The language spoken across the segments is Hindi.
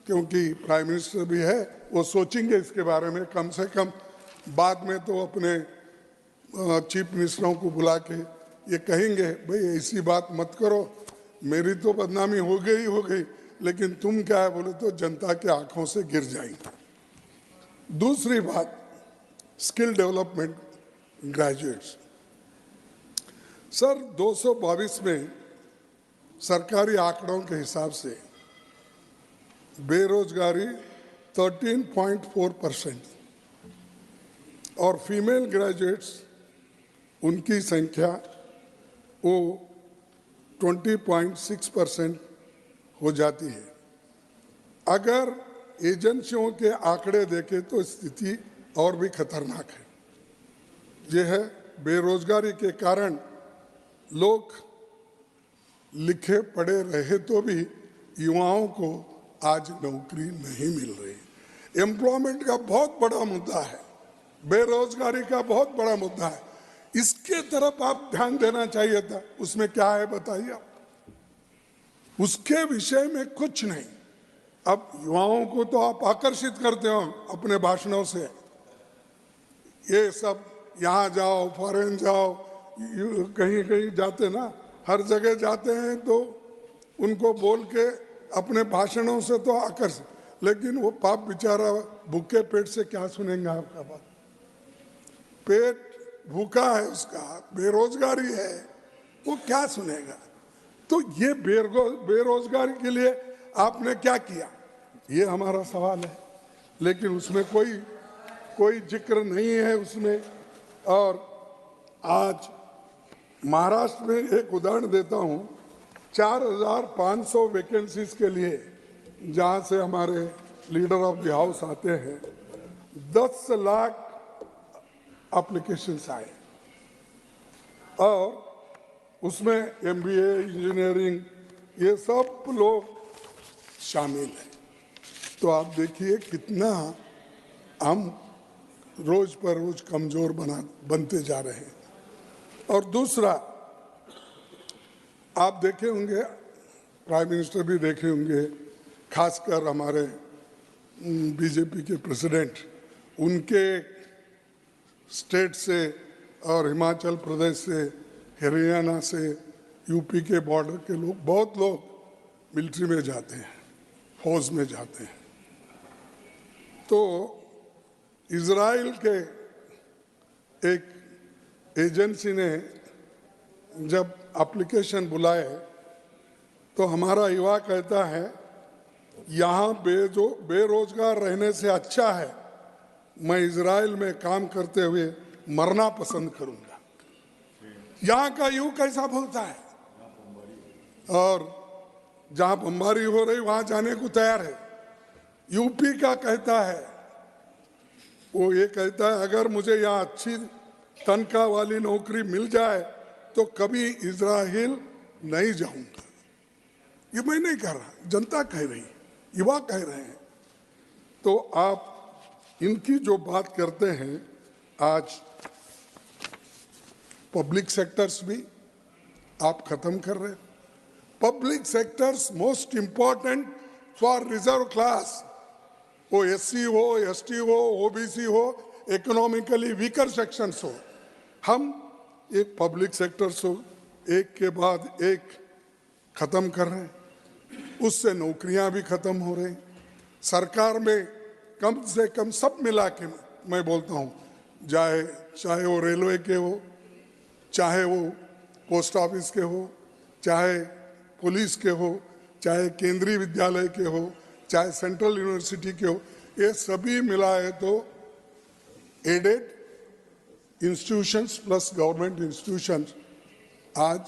क्योंकि प्राइम मिनिस्टर भी है, वो सोचेंगे इसके बारे में, कम से कम बाद में तो अपने चीफ मिनिस्टरों को बुला के ये कहेंगे भाई ऐसी बात मत करो, मेरी तो बदनामी हो गई, लेकिन तुम क्या है बोले तो जनता के आंखों से गिर जाएंगे। दूसरी बात, स्किल डेवलपमेंट ग्रेजुएट्स। सर 222 में सरकारी आंकड़ों के हिसाब से बेरोजगारी 13.4% और फीमेल ग्रेजुएट्स उनकी संख्या वो 20.6% हो जाती है। अगर एजेंसियों के आंकड़े देखें तो स्थिति और भी खतरनाक है। यह है बेरोजगारी के कारण लोग लिखे पढ़े रहे तो भी युवाओं को आज नौकरी नहीं मिल रही। एम्प्लॉयमेंट का बहुत बड़ा मुद्दा है, बेरोजगारी का बहुत बड़ा मुद्दा है, इसके तरफ आप ध्यान देना चाहिए था। उसमें क्या है बताइए आप? उसके विषय में कुछ नहीं। अब युवाओं को तो आप आकर्षित करते हो अपने भाषणों से, ये सब यहाँ जाओ, फॉरेन जाओ, कहीं कहीं जाते ना, हर जगह जाते हैं तो उनको बोल के अपने भाषणों से तो आकर्षित, लेकिन वो पाप बेचारा भूखे पेट से क्या सुनेंगे आपका बात? पेट भूखा है उसका, बेरोजगारी है, वो क्या सुनेगा? तो ये बेरोजगारी के लिए आपने क्या किया, ये हमारा सवाल है। लेकिन उसमें कोई जिक्र नहीं है उसमें। और आज महाराष्ट्र में एक उदाहरण देता हूं, 4500 वैकेंसीज के लिए जहां से हमारे लीडर ऑफ द हाउस आते हैं, 10 लाख एप्लीकेशंस आए और उसमें MBA, इंजीनियरिंग, ये सब लोग शामिल हैं। तो आप देखिए कितना हम रोज पर रोज कमजोर बनते जा रहे हैं। और दूसरा, आप देखे होंगे, प्राइम मिनिस्टर भी देखे होंगे, खासकर हमारे बीजेपी के प्रेसिडेंट, उनके स्टेट से और हिमाचल प्रदेश से, हरियाणा से, यूपी के बॉर्डर के लोग, बहुत लोग मिलिट्री में जाते हैं, फौज में जाते हैं। तो इजराइल के एक एजेंसी ने जब एप्लीकेशन बुलाए तो हमारा युवा कहता है यहाँ बेरोजगार रहने से अच्छा है मैं इजराइल में काम करते हुए मरना पसंद करूंगा। यहाँ का युवा कैसा बोलता है? और जहाँ बमबारी हो रही वहां जाने को तैयार है। यूपी का कहता है, वो ये कहता है अगर मुझे यहाँ अच्छी तनख्वाह वाली नौकरी मिल जाए तो कभी इजराइल नहीं जाऊंगा। ये मैं नहीं कह रहा, जनता कह रही, युवा कह रहे हैं। तो आप इनकी जो बात करते हैं, आज पब्लिक सेक्टर्स भी आप खत्म कर रहे हैं। Public sectors most important for reserve class, वो SC हो, ST हो, OBC हो, इकोनॉमिकली वीकर सेक्शंस हो, हम एक पब्लिक सेक्टर्स हो एक के बाद एक खत्म कर रहे हैं। उससे नौकरियां भी खत्म हो रही। सरकार में कम से कम सब मिला के मैं बोलता हूँ, चाहे वो रेलवे के हो, चाहे वो पोस्ट ऑफिस के हो, चाहे पुलिस के हो, चाहे केंद्रीय विद्यालय के हो, चाहे सेंट्रल यूनिवर्सिटी के हो, ये सभी मिलाए तो aided institutions plus government institutions आज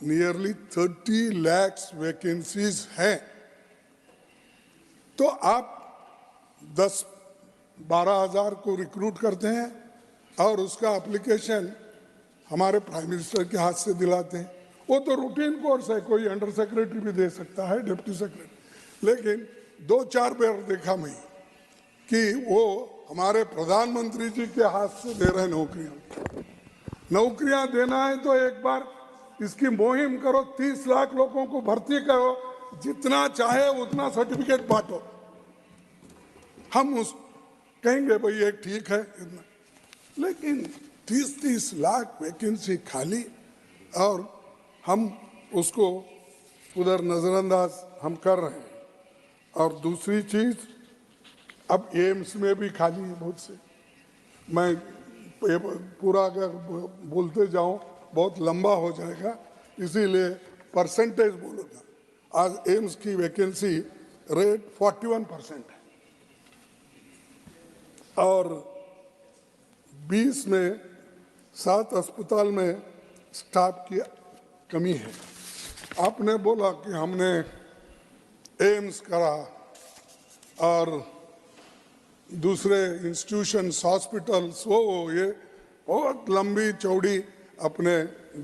नियरली 30 लाख वैकेंसीज हैं। तो आप 10-12 हज़ार को रिक्रूट करते हैं और उसका एप्लीकेशन हमारे प्राइम मिनिस्टर के हाथ से दिलाते हैं। वो तो रूटीन कोर्स है, कोई अंडर सेक्रेटरी भी दे सकता है, डिप्टी सेक्रेटरी। लेकिन 2-4 बार देखा मैं कि वो हमारे प्रधानमंत्री जी के हाथ से दे रहे नौकरियां देना है तो एक बार इसकी मुहिम करो, 30 लाख लोगों को भर्ती करो, जितना चाहे उतना सर्टिफिकेट बांटो। हम उस कहेंगे भाई ये ठीक है इतना, लेकिन 30-30 लाख वैकेंसी खाली और हम उसको उधर नज़रअंदाज हम कर रहे हैं। और दूसरी चीज़, अब एम्स में भी खाली है बहुत से। मैं ये पूरा अगर बोलते जाऊं बहुत लंबा हो जाएगा, इसीलिए परसेंटेज बोलूँगा। आज एम्स की वैकेंसी रेट 41% है और 20 में 7 अस्पताल में स्टाफ की कमी है। आपने बोला कि हमने एम्स करा और दूसरे इंस्टीट्यूशंस, हॉस्पिटल्स, वो ये बहुत लंबी चौड़ी अपने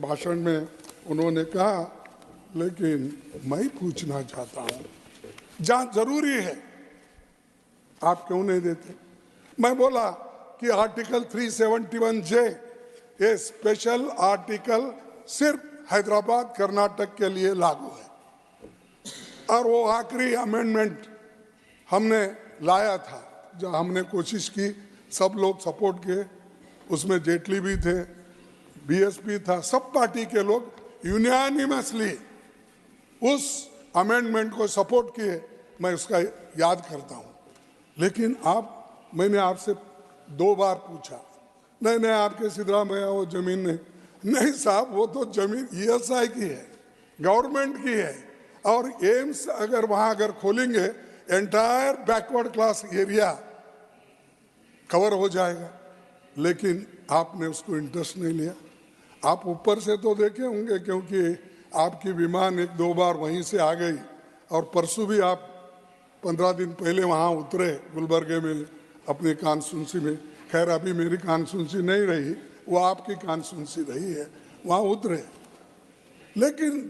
भाषण में उन्होंने कहा, लेकिन मैं पूछना चाहता हूँ जहाँ जरूरी है आप क्यों नहीं देते? मैं बोला कि आर्टिकल 371J ये स्पेशल आर्टिकल सिर्फ हैदराबाद कर्नाटक के लिए लागू है और वो आखिरी अमेंडमेंट हमने लाया था, जो हमने कोशिश की, सब लोग सपोर्ट किए, उसमें जेटली भी थे, बीएसपी था, सब पार्टी के लोग यूनानिमसली उस अमेंडमेंट को सपोर्ट किए। मैं उसका याद करता हूँ। लेकिन मैंने आपसे 2 बार पूछा, नहीं आपके सिद्धरामैया वो जमीन नहीं साहब, वो तो जमीन ईएसआई की है, गवर्नमेंट की है, और एम्स अगर खोलेंगे entire backward class area cover हो जाएगा। लेकिन आपने उसको इंटरेस्ट नहीं लिया। आप ऊपर से तो देखे होंगे, क्योंकि आपकी विमान 1-2 बार वहीं से आ गई, और परसों भी आप 15 दिन पहले वहाँ उतरे गुलबर्गे में अपनी कॉन्स्टिट्यूंसी में। खैर अभी मेरी कॉन्स्टिट्यूंसी नहीं रही, वो आपकी कॉन्स्टिट्यूंसी रही है, वहाँ उतरे, लेकिन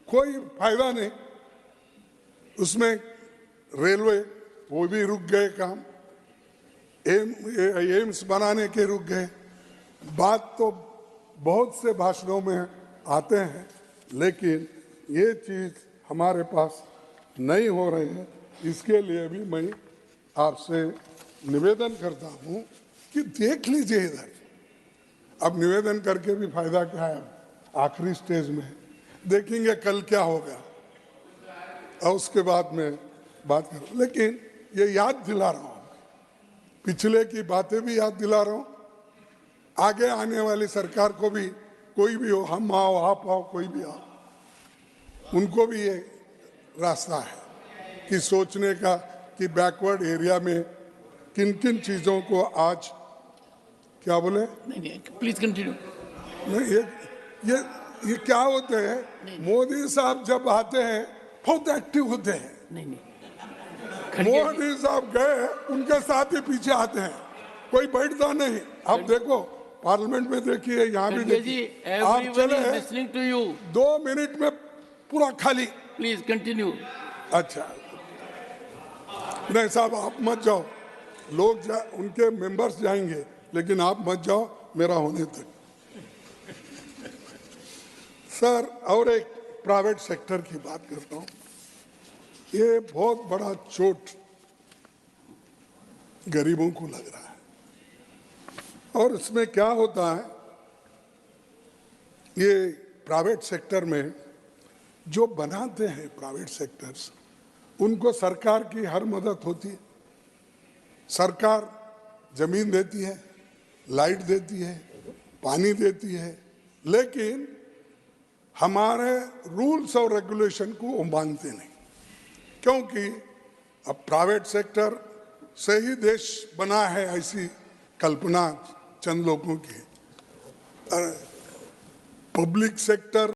कोई फायदा नहीं। उसमें रेलवे वो भी रुक गए, काम एम्स बनाने के रुक गए। बात तो बहुत से भाषणों में आते हैं, लेकिन ये चीज़ हमारे पास नहीं हो रही है। इसके लिए भी मैं आपसे निवेदन करता हूँ कि देख लीजिए इधर। अब निवेदन करके भी फायदा क्या है? आखिरी स्टेज में देखेंगे कल क्या होगा, और उसके बाद में बात करूँ। लेकिन ये याद दिला रहा हूँ, पिछले की बातें भी याद दिला रहा हूँ, आगे आने वाली सरकार को भी, कोई भी हो, हम आओ आप आओ कोई भी आओ, उनको भी ये रास्ता है कि सोचने का कि बैकवर्ड एरिया में किन किन चीज़ों को आज क्या बोले। नहीं प्लीज कंटिन्यू। नहीं, ये क्या होते हैं, मोदी साहब जब आते हैं बहुत एक्टिव होते हैं। नहीं मोदी साहब गए, उनके साथ ही पीछे आते हैं, कोई बैठता नहीं। आप देखो पार्लियामेंट में देखिए, यहाँ भी देखिए, आप चले लिसनिंग टू यू, 2 मिनट में पूरा खाली। Please continue. अच्छा नहीं साहब, आप मत जाओ, लोग उनके मेंबर्स जाएंगे, लेकिन आप मत जाओ मेरा होने तक। सर, और एक प्राइवेट सेक्टर की बात करता हूँ। ये बहुत बड़ा चोट गरीबों को लग रहा है, और इसमें क्या होता है, ये प्राइवेट सेक्टर में जो बनाते हैं प्राइवेट सेक्टर्स, उनको सरकार की हर मदद होती है। सरकार जमीन देती है, लाइट देती है, पानी देती है, लेकिन हमारे रूल्स और रेगुलेशन को वो मानते नहीं, क्योंकि अब प्राइवेट सेक्टर से ही देश बना है, ऐसी कल्पना चंद लोगों की। Public sector